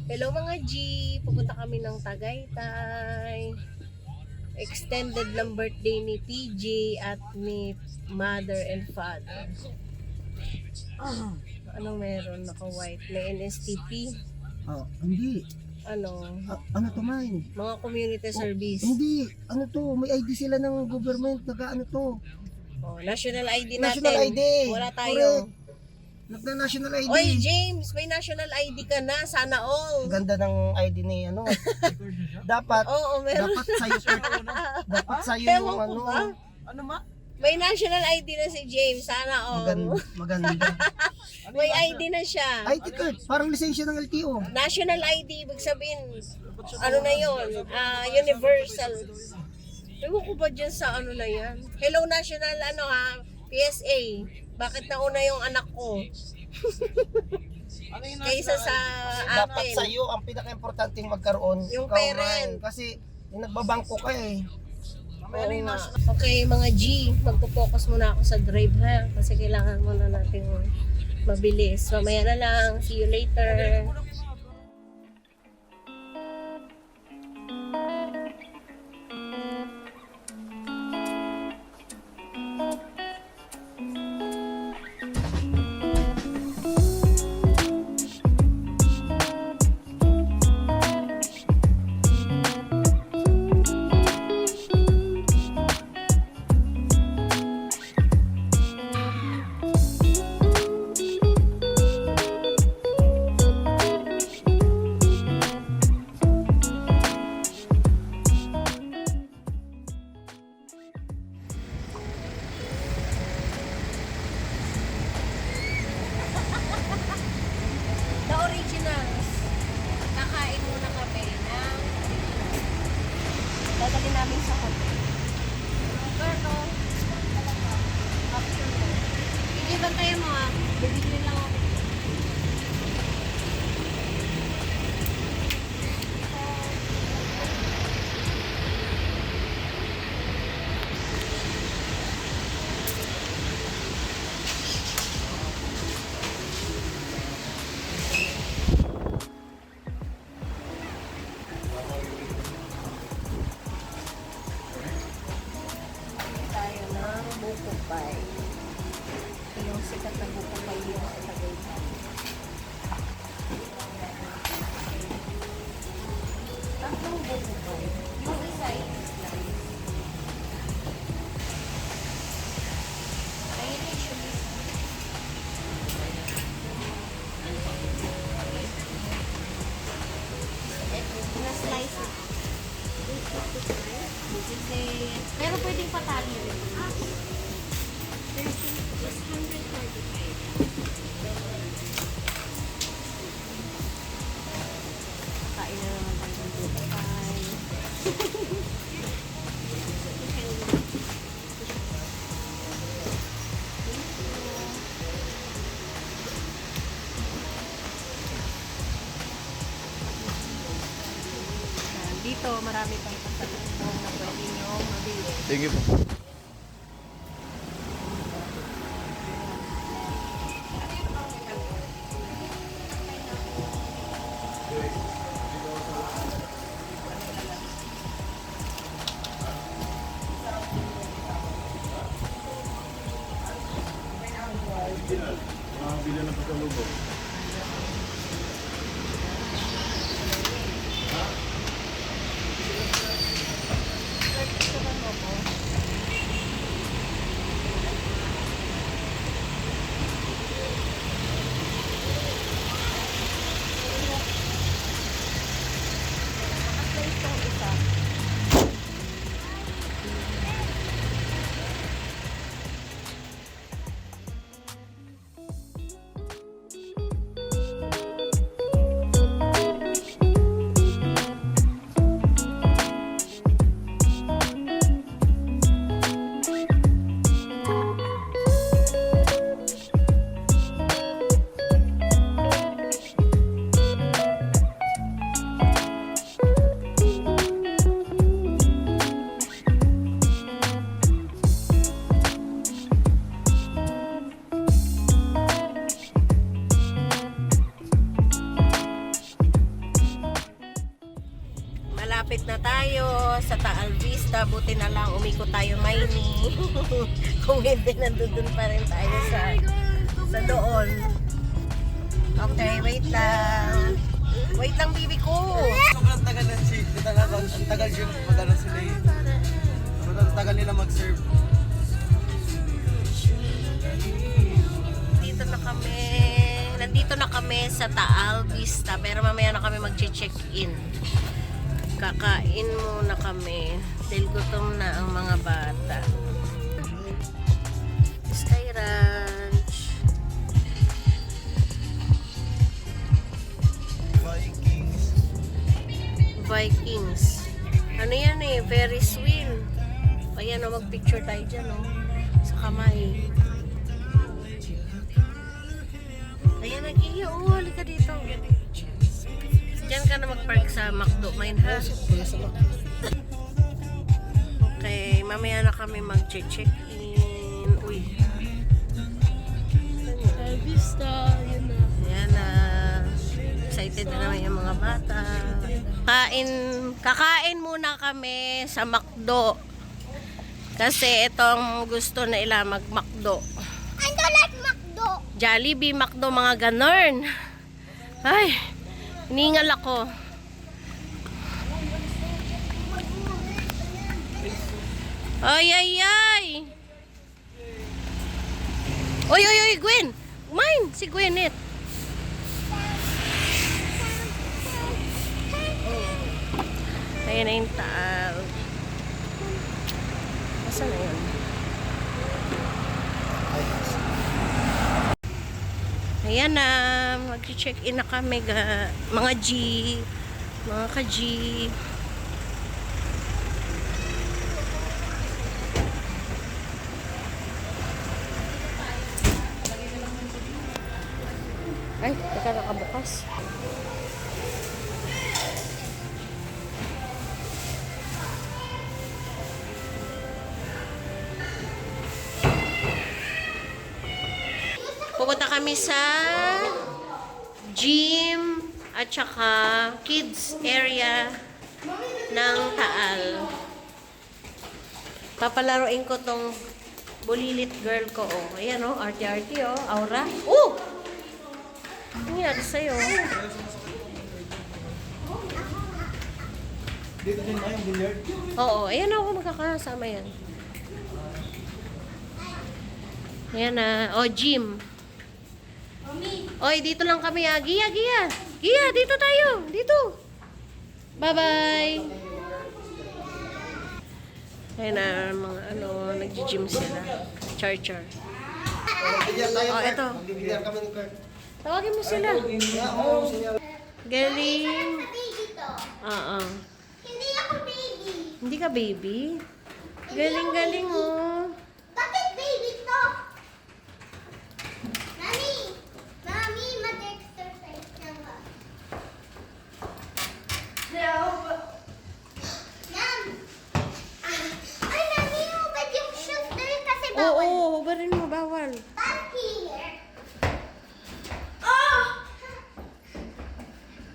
Hello mga G, pupunta kami ng Tagaytay. Extended ng birthday ni PJ at ni mother and father. Ano meron? Naka-white. May NSTP. Oh, hindi. Ano? Ano to, mine? Mga community service. Hindi. Ano to? May ID sila ng government. Ano to? Oh, national ID natin. National ID. Wala tayo. Correct. Nagna-national ID. Oy, James, may national ID ka na. Sana all. Ganda ng ID ni ano. Dapat. Oo, meron. Dapat sa'yo. Dapat sa'yo Ewan yung ko ano. ba? Ano ma? May national ID na si James. Sana all. Maganda. May ID na siya. ID card. Parang lisensya ng LTO. National ID, ibig sabihin, ano na yun? Universal. Ewan ko ba dyan sa ano na yan? Hello National, ano ha? PSA. Bakit nauna yung anak ko? Ano yung Kaysa sa Dapat akin. sa'yo ang pinaka-importanting magkaroon. Yung ikaw, parent. man. Kasi nagbabangko ka eh. Oo nga. Okay mga G, magpo-focus muna ako sa drive ha. Kasi kailangan muna natin mabilis. Mamaya na lang. See you later. The originals. Kakain muna kami ng dadali namin sa hotel. Pero, option mo. Hindi ba tayo mo ah? Bibili lang ako. Tayo ng buko pie. Yung sikat na buko pie dito sa Tagaytay. Tatlong buko pie. Yung isa ay slice. Ay, usually na-slice it. Pero pwedeng patali rin. Just 145. Kain na naman tayo ng buko pie. Dito, marami pang pasalubong na pwede nyo mabili. Thank you po. Bila na pagkalubog. malapit na tayo sa Taal Vista. Buti na lang umikot tayo Maini. Kung hindi, nandun pa rin tayo sa doon. Okay, wait lang. Wait lang, bibi ko. Sobrang tagal na ang tagal yung mag-ano sila eh. Sobrang tagal nila mag-serve. Nandito na kami sa Taal Vista, pero mamaya na kami mag-check-in. Kakain muna kami dahil gutom na ang mga bata. Sky Ranch. Vikings. Ano yan eh, Ferris wheel. Ayan o, mag-picture tayo dyan o. Sa kamay. Ayan, nag-iyo. Halika dito. Diyan ka na mag-park sa McDo, mine ha? Okay, mamaya na kami mag-check-in. Uy. Vista, yun na. Ayan na. Excited na naman yung mga bata. Kakain muna kami sa McDo. Kasi itong gusto na ila mag-McDo. I don't like McDo. Jollibee, McDo, mga ganon. Ay, hiningal ako. Ay, ay, ay. Oy, oy, oy, Gwen. Mine, si Gwenet. Ayan na yung Taal. Nasaan na yun? Ayan na, mag-check-in na kami mga G, mga ka-G. Ay, teka, nakabukas. Pupunta kami sa gym at saka kids area ng Taal. Papalaruin ko tong bulilit girl ko. Oh. Ayan oh, arty-arty oh, aura. Oh! Ano nangyari sa'yo? Dito din na yung billiard. Oo, ayan ako magkakasama yan. Ayan na, oh gym. Oy, dito lang kami ah. Gia, Gia. Gia, dito tayo. Dito. Bye-bye. Ayun na, mga ano, nag-gym sila. Char-char. Billiard tayo. Oh, ito. Billiard kami ni Kurt. Tawagin mo sila. Oo, siya. Galing. Baby to. Oo. Hindi ako baby. Hindi ka baby? Galing-galing oh. Bakit baby to? Mami, mag-exercise na ba? Yan. Ay, Mami, hubad yung shoes dahil kasi Oo, bawal. hubarin mo, bawal. Party. Oh!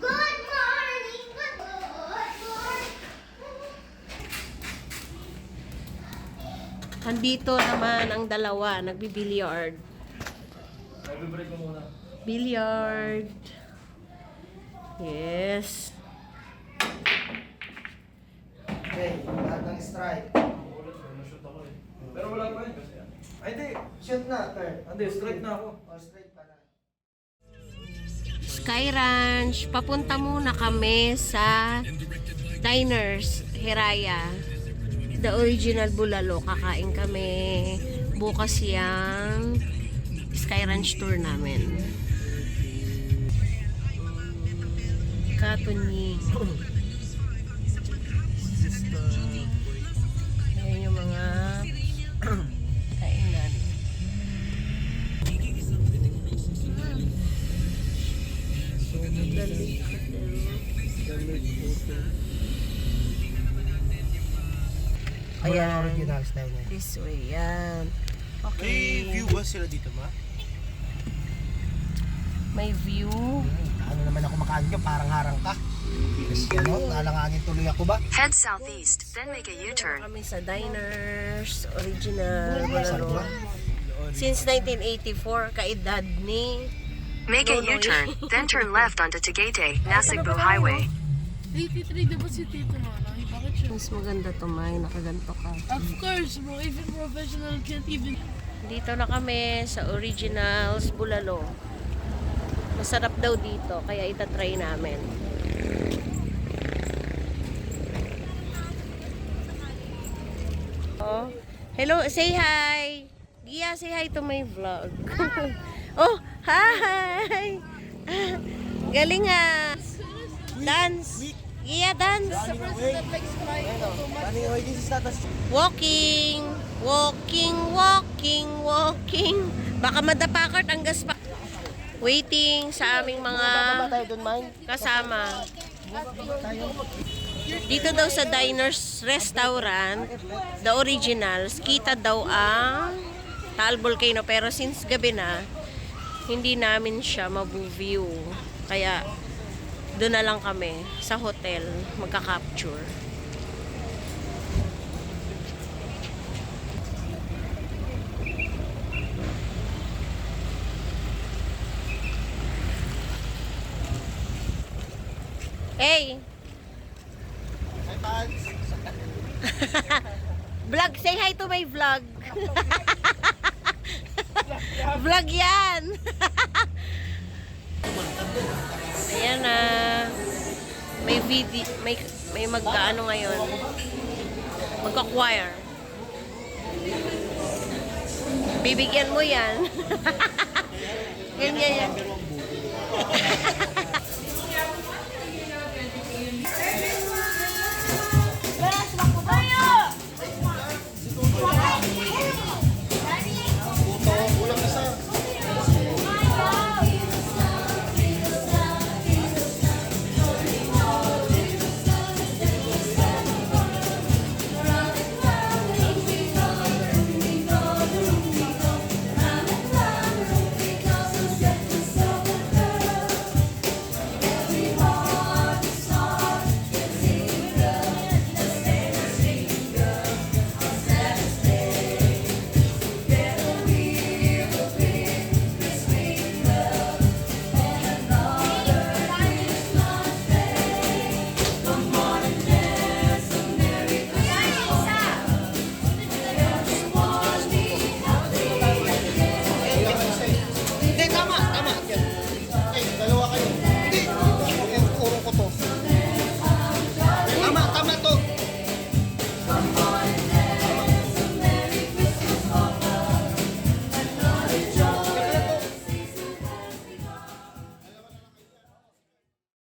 Good morning, good morning. Andito naman ang dalawa, nagbi-billiard. Billiard. Yes. Okay, lahat ng strike. Pero wala pa yun. Ay, hindi. Shoot na, Kurt. Hindi, strike na ako. Oh, strike pa na. Sky Ranch. Papunta muna kami sa Diners, Hiraya. The original Bulalo. Kakain kami. Bukas yang Sky Ranch tour namin. Katunying. Ayan yung mga kainan. Ayan. Ayan. Original style na. This way, yan. Okay. May view ba sila dito ba? May view. Ano naman ako makaano parang harang ka. Ano, nalangangin tuloy ako ba? Head southeast, then make a U-turn. Kami sa Diners, original, Bulalo. Since 1984, kaedad ni... Make a U-turn, then turn left onto Tagaytay, Nasugbu Highway. 83 diba si Tito Nanay? Bakit siya? Mas maganda to, May. Nakaganto ka. Of course bro, even professional can't even... Dito na kami sa Originals Bulalo. Masarap daw dito, kaya itatry namin. Oh, hello, say hi. Gia, say hi to my vlog. Oh, hi. Galing ah. Dance. Gia, dance. Walking. Walking, walking, walking. Baka madapakart ang gaspa. Waiting sa aming mga kasama. Dito daw sa Diners Restaurant, the originals, kita daw ang Taal Volcano. Pero since gabi na, hindi namin siya mabu-view. Kaya doon na lang kami sa hotel magka-capture. Hey! Vlog, say hi to my vlog. Vlog yan. Ayan na. May video, may magkaano ngayon. Magka-choir. Bibigyan mo yan. Ganyan yan.